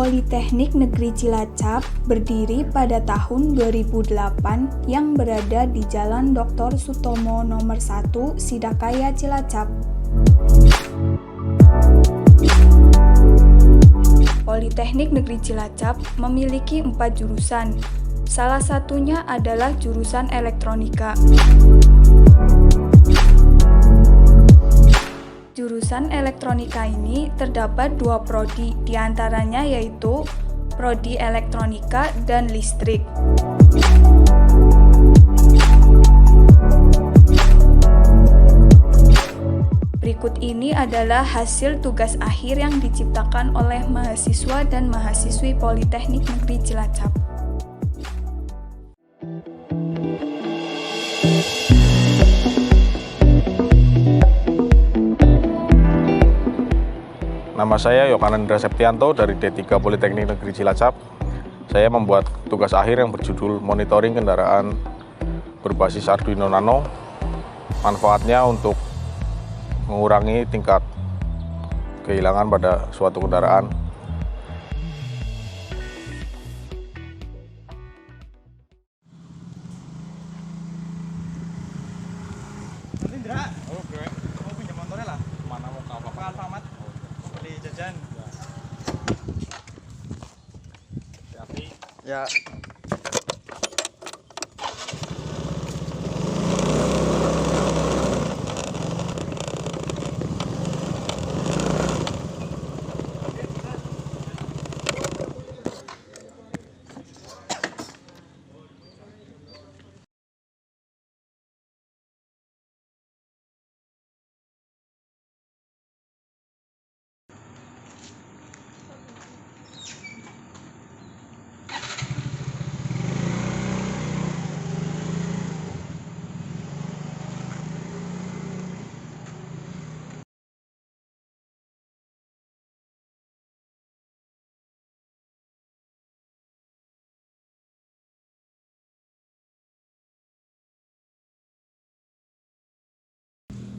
Politeknik Negeri Cilacap berdiri pada tahun 2008 yang berada di Jalan Dr. Sutomo nomor 1 Sidakaya Cilacap. Politeknik Negeri Cilacap memiliki 4 jurusan. Salah satunya adalah jurusan elektronika. Jurusan elektronika ini terdapat 2 prodi, diantaranya yaitu Prodi Elektronika dan Listrik. Berikut ini adalah hasil tugas akhir yang diciptakan oleh mahasiswa dan mahasiswi Politeknik Negeri Cilacap. Nama saya Yokanandra Septianto dari D3 Politeknik Negeri Cilacap. Saya membuat tugas akhir yang berjudul monitoring kendaraan berbasis Arduino Nano. Manfaatnya untuk mengurangi tingkat kehilangan pada suatu kendaraan. Indra, oke. Mau pinjam motornya lah? Mana mau ke apa? Alfamart. Beli jajan. Hati-hati. Ya.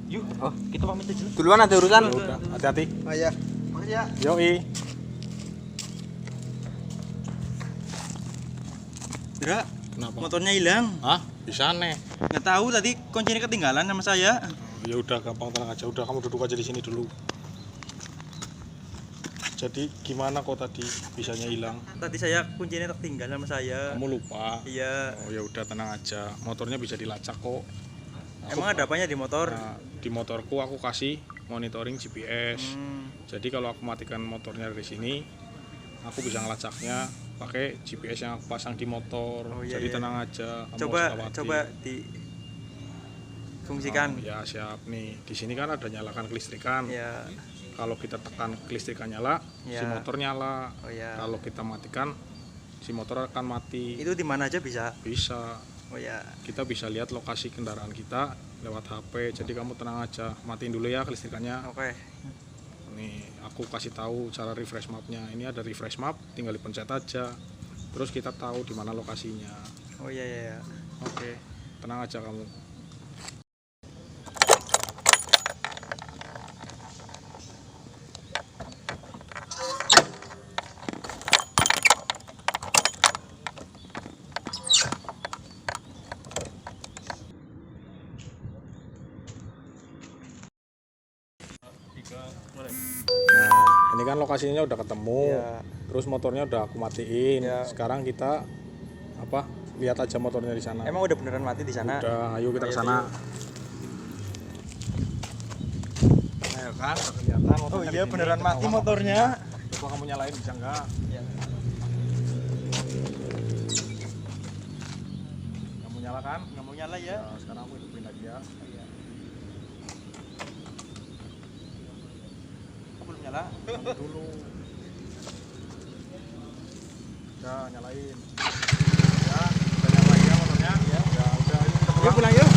Yuk, kita pamit aja. Duluan ada urusan. Udah, hati-hati. Oh iya. Makasih ya. Yoi. Indra, Kenapa? motornya hilang. Hah? Bisa nih. Nggak tahu tadi kuncinya ketinggalan sama saya. Ya udah, gampang, tenang aja. Udah, kamu duduk aja di sini dulu. Jadi gimana kok tadi bisanya hilang? Tadi saya kuncinya ketinggalan sama saya. Kamu lupa? Iya. Oh ya udah, tenang aja. Motornya bisa dilacak kok. Emang ada apanya di motor? Nah, di motorku aku kasih monitoring GPS. Jadi kalau aku matikan motornya dari sini, aku bisa ngelacaknya pakai GPS yang aku pasang di motor. Oh, iya, Jadi iya. tenang aja. Kamu Coba nggak usah khawatir. coba difungsikan. Ya siap nih. Di sini kan ada nyalakan kelistrikan. Ya. Kalau kita tekan kelistrikan nyala, si Ya. motor nyala. Oh ya. Kalau kita matikan, si motor akan mati. Itu di mana aja bisa? Bisa. Oh ya. Kita bisa lihat lokasi kendaraan kita lewat HP. Jadi kamu tenang aja. Matiin dulu ya kelistrikannya. Oke. Nih, aku kasih tahu cara refresh mapnya. Ini ada refresh map, tinggal dipencet aja. Terus kita tahu di mana lokasinya. Oh iya iya. Iya. Oke, tenang aja kamu. Nah, ini kan lokasinya udah ketemu. Iya. Terus motornya udah aku matiin. Iya. Sekarang kita lihat aja motornya di sana. Emang udah beneran mati di sana? Udah, ayo kita ke sana. Ayo kan, kelihatan Oh motornya iya di sini. beneran Kita mati awal. motornya. Coba kamu nyalain bisa enggak? Iya. Kamu nyalakan? Nggak mau nyala ya? Nah, sekarang aku hidupin lagi ya. Iya. Kok belum nyala? Dulu. Udah, nyalain. Ya, udah nyalain ya motornya? Ya, udah, ayo kita Yuk pulang. pulang yuk.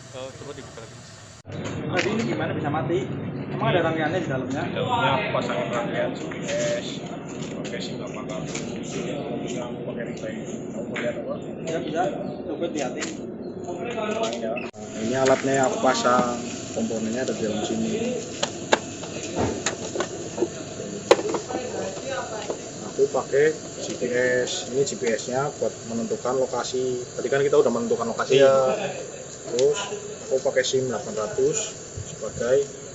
Coba dibuka lagi. Tadi ini gimana bisa mati? Emang ada rangkaiannya di dalamnya? Di dalamnya aku pasangin rangkaian GPS, pakai SIM 800. Mobilnya aku pakai relay. Kamu mau lihat apa? Ya bisa, coba lihatin. Ya. Ini alatnya yang aku pasang, komponennya ada di dalam sini. Aku pakai GPS. Ini GPS-nya buat menentukan lokasi. Tadi kan kita udah menentukan lokasi. Terus aku pakai SIM 800 sebagai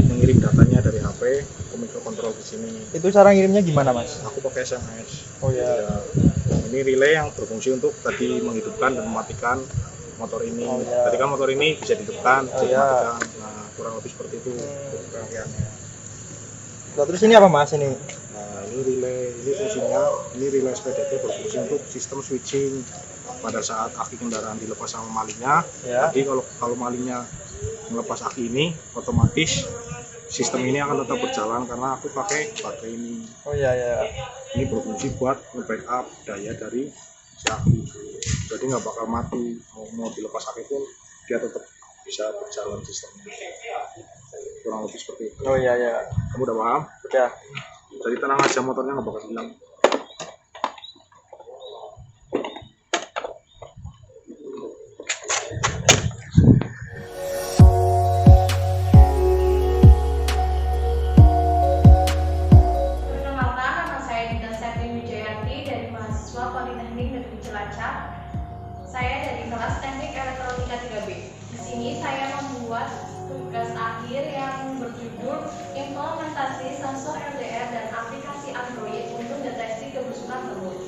mengirim datanya dari HP ke microcontrol di sini. Itu cara ngirimnya gimana, Mas? Aku pakai SMS. Oh ya. Ya, ini relay yang berfungsi untuk tadi menghidupkan dan mematikan motor ini. Oh, ya. Tadi kan motor ini bisa dihidupkan, bisa Oh, ya. dimatikan. Nah, kurang lebih seperti itu rangkaiannya. Nah, terus ini apa, Mas, ini? Nah, ini relay, ini fungsinya, ini relay SPDT berfungsi untuk sistem switching pada saat aki kendaraan dilepas sama malingnya. Ya. Jadi kalau malingnya melepas aki ini, otomatis sistem ini akan tetap berjalan karena aku pakai baterai ini. Oh iya ya. Ini berfungsi buat nge-backup daya dari si aki. Jadi nggak bakal mati, mau dilepas aki pun dia tetap bisa berjalan sistemnya. Kurang lebih seperti itu. Oh iya ya. Kamu udah paham? Udah. Jadi tenang aja, motornya nggak bakal hilang. Perkenalkan, nama saya Dinda Septi Wijayanti dari mahasiswa Politeknik Negeri Cilacap. Saya dari kelas Teknik Elektronika 3B. Di sini saya membuat tugas akhir yang berjudul implementasi sensor LDR dan aplikasi Android untuk deteksi kebusukan telur.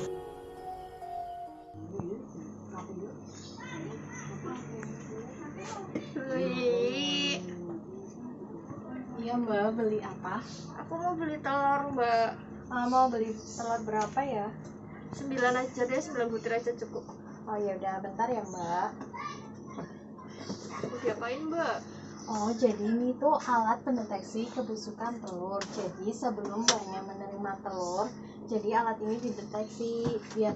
Iya Mbak, beli apa? Aku mau beli telur, Mbak. Mau beli telur berapa ya? 9 aja deh, 9 butir aja cukup. Oh ya udah, bentar ya Mbak. Mau diapain, Mbak? Oh jadi ini tuh alat pendeteksi kebusukan telur. Jadi sebelum Mbaknya menerima telur, jadi alat ini dideteksi biar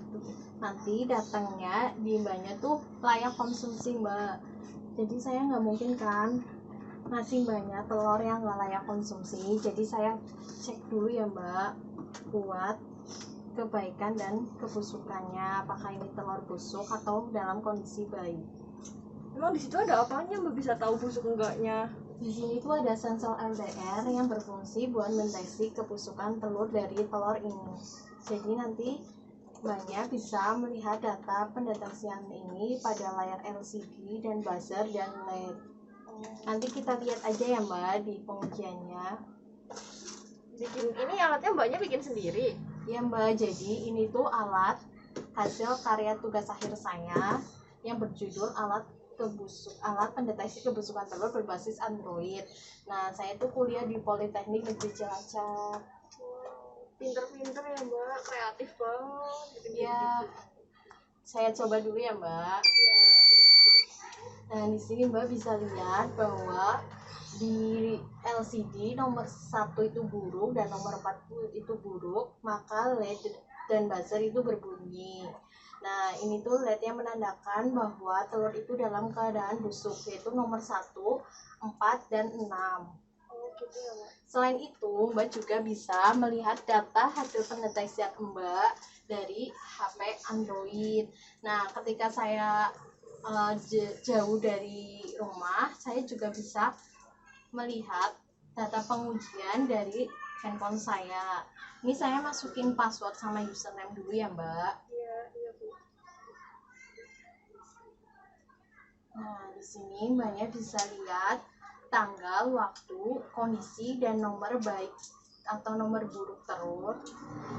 nanti datangnya di Mbaknya tuh layak konsumsi Mbak. Jadi saya nggak mungkin kan ngasih Mbaknya telur yang nggak layak konsumsi. Jadi saya cek dulu ya Mbak buat kebaikan dan kebusukannya, apakah ini telur busuk atau dalam kondisi baik. Emang di situ ada apanya, Mbak, bisa tahu busuk enggaknya? Di sini tuh ada sensor LDR yang berfungsi buat mendeteksi kebusukan telur dari telur ini. Jadi nanti Mbaknya bisa melihat data pendeteksian ini pada layar LCD dan buzzer dan LED. Nanti kita lihat aja ya Mbak di pengujiannya. Ini alatnya Mbaknya bikin sendiri? Ya Mbak, jadi ini tuh alat hasil karya tugas akhir saya yang berjudul alat pendeteksi kebusukan telur berbasis Android. Nah, saya tuh kuliah di Politeknik Negeri Cilacap. Pinter-pinter ya, Mbak, kreatif banget. Ya, saya coba dulu ya Mbak. Ya. Nah, di sini Mbak bisa lihat bahwa di LCD nomor 1 itu buruk dan nomor 4 itu buruk, maka LED dan buzzer itu berbunyi. Nah, ini tuh LED yang menandakan bahwa telur itu dalam keadaan busuk, yaitu nomor 1, 4, dan 6. Oh, gitu ya, Mbak. Selain itu, Mbak juga bisa melihat data hasil pendeteksian Mbak dari HP Android. Nah, ketika saya jauh dari rumah, saya juga bisa melihat data pengujian dari handphone saya. Ini saya masukin password sama username dulu ya Mbak. Iya, iya, Bu. Nah, di sini Mbaknya bisa lihat tanggal, waktu, kondisi, dan nomor baik atau nomor buruk telur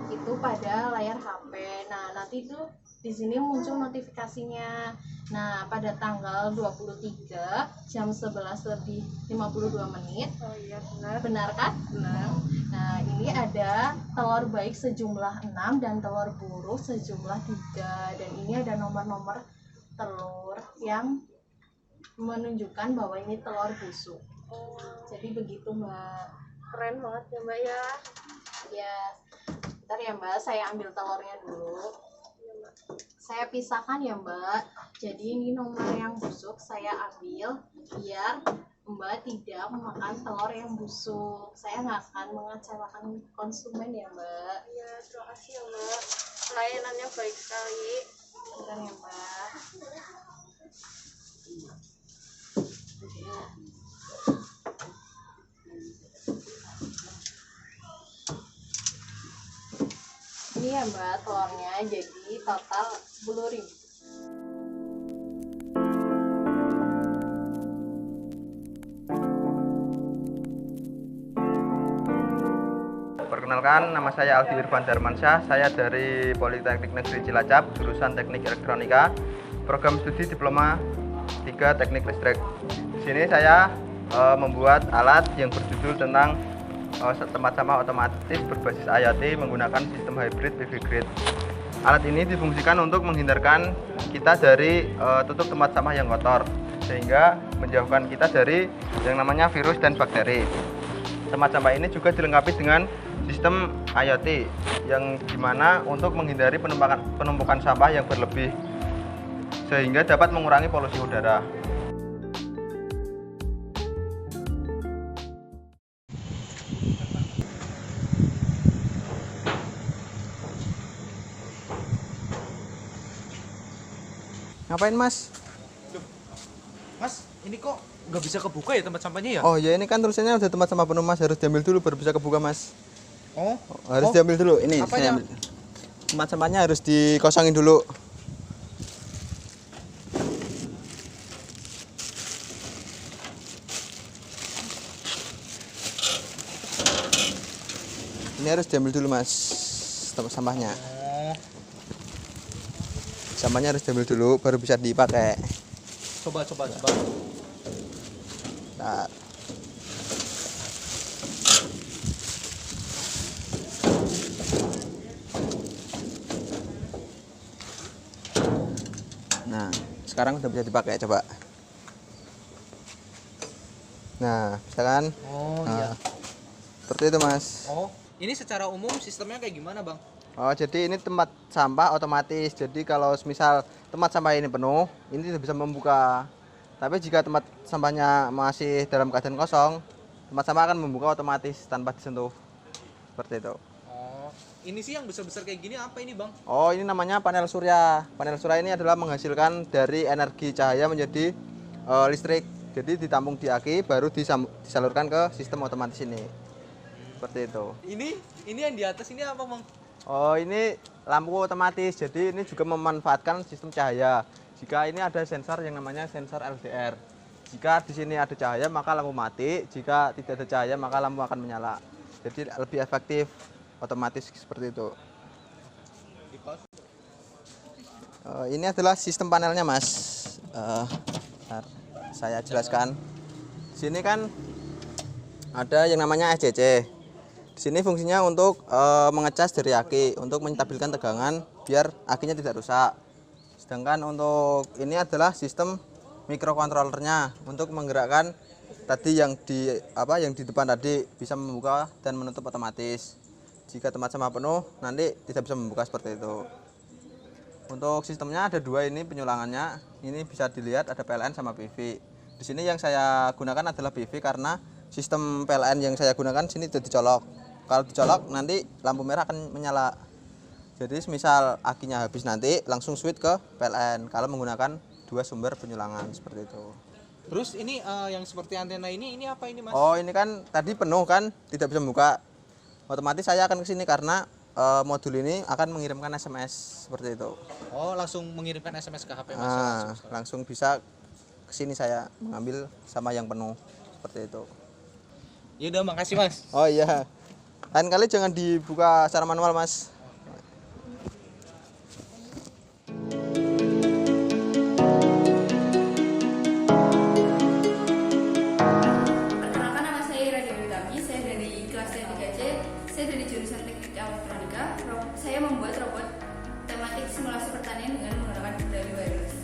itu pada layar HP. Nah, nanti itu di sini muncul notifikasinya. Nah, pada tanggal 23 jam 11:52. Oh iya, benar. Benar kan? Benar. Nah, ini ada telur baik sejumlah 6 dan telur buruk sejumlah 3. Dan ini ada nomor-nomor telur yang menunjukkan bahwa ini telur busuk. Oh, Jadi begitu Mbak. keren banget ya, Mbak ya. Ya, bentar ya Mbak, saya ambil telurnya dulu. Iya, Mbak. Saya pisahkan ya Mbak. Jadi ini nomor yang busuk saya ambil biar Mbak tidak memakan telur yang busuk. Saya nggak akan mengecewakan konsumen ya Mbak. Iya, terima kasih ya Mbak. Pelayanannya baik sekali. Benar ya Mbak. Ini ya Mbak telurnya, jadi total 10.000. Perkenalkan, nama saya Aldi Irfan Darmansyah. Saya dari Politeknik Negeri Cilacap, jurusan Teknik Elektronika, program studi Diploma 3 Teknik Listrik. Di sini saya membuat alat yang berjudul tentang tempat sampah otomatis berbasis IoT menggunakan sistem hybrid PV Grid. Alat ini difungsikan untuk menghindarkan kita dari tutup tempat sampah yang kotor, sehingga menjauhkan kita dari yang namanya virus dan bakteri. Tempat sampah ini juga dilengkapi dengan sistem IoT yang dimana untuk menghindari penumpukan sampah yang berlebih, sehingga dapat mengurangi polusi udara. Ngapain Mas? Mas, ini kok nggak bisa kebuka ya tempat sampahnya ya? Oh ya, ini kan tulisannya udah tempat sampah penuh Mas, harus diambil dulu baru bisa kebuka Mas. Oh, Harus diambil dulu. Ini saya apanya? ambil. Tempat sampahnya harus dikosongin dulu. Ini harus diambil dulu Mas, tempat sampahnya. Sampahnya harus diambil dulu baru bisa dipakai. Coba. Nah, nah, sekarang udah bisa dipakai, coba. Nah, bisa kan? Oh Nah, iya. seperti itu Mas. Oh, ini secara umum sistemnya kayak gimana Bang? Oh, jadi ini tempat sampah otomatis. Jadi kalau misal tempat sampah ini penuh, ini tidak bisa membuka. Tapi jika tempat sampahnya masih dalam keadaan kosong, tempat sampah akan membuka otomatis tanpa disentuh. Seperti itu. Oh, ini sih yang besar-besar kayak gini apa ini Bang? Oh, ini namanya panel surya. Panel surya ini adalah menghasilkan dari energi cahaya menjadi listrik. Jadi ditampung di aki, baru disalurkan ke sistem otomatis ini. Seperti itu. Ini yang di atas ini apa Bang? Oh, ini lampu otomatis. Jadi ini juga memanfaatkan sistem cahaya. Jika ini ada sensor yang namanya sensor LDR. Jika di sini ada cahaya maka lampu mati. Jika tidak ada cahaya maka lampu akan menyala. Jadi lebih efektif, otomatis seperti itu. Ini adalah sistem panelnya Mas. Bentar, saya jelaskan. Di sini kan ada yang namanya SCC. Di sini fungsinya untuk mengecas dari aki, untuk menstabilkan tegangan biar akinya tidak rusak. Sedangkan untuk ini adalah sistem microcontrollernya untuk menggerakkan tadi yang di depan tadi bisa membuka dan menutup otomatis. Jika tempat sampah penuh nanti tidak bisa membuka seperti itu. Untuk sistemnya ada dua ini penyulangannya. Ini bisa dilihat ada PLN sama PV. Di sini yang saya gunakan adalah PV karena sistem PLN yang saya gunakan sini sudah dicolok. Kalau dicolok nanti lampu merah akan menyala. Jadi misal akinya habis nanti langsung switch ke PLN kalau menggunakan dua sumber penyulangan seperti itu. Terus ini yang seperti antena ini apa ini Mas? Oh, ini kan tadi penuh kan tidak bisa membuka. Otomatis saya akan ke sini karena modul ini akan mengirimkan SMS seperti itu. Oh, langsung mengirimkan SMS ke HP Mas. Langsung bisa ke sini saya mengambil sama yang penuh seperti itu. Ya udah, makasih Mas. Oh iya. Lain kali jangan dibuka secara manual Mas. Perkenalkan, nama saya Raja Witami, saya dari kelas 3C, saya dari jurusan Teknik Elektronika. Saya membuat robot tematik simulasi pertanian dengan menggunakan dari wireless.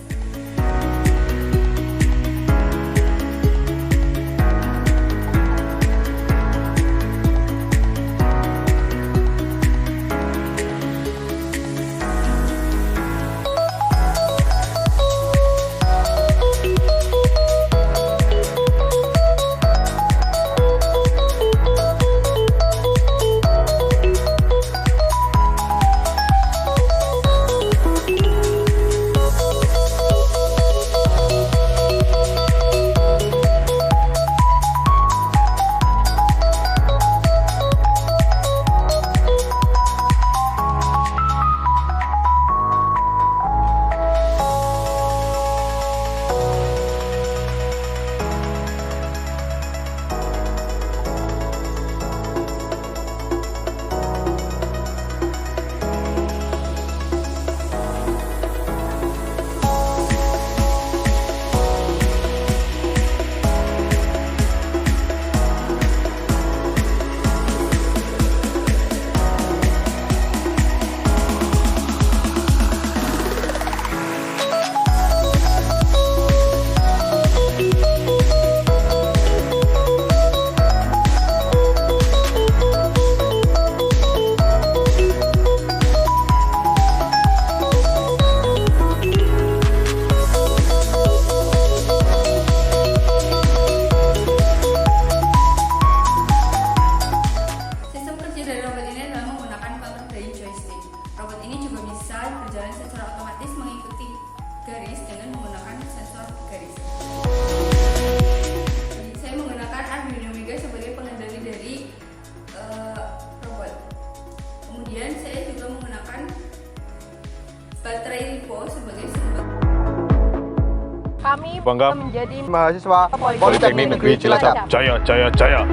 Kami bangga menjadi Mahasiswa Politeknik Negeri Cilacap. Jaya, jaya, jaya.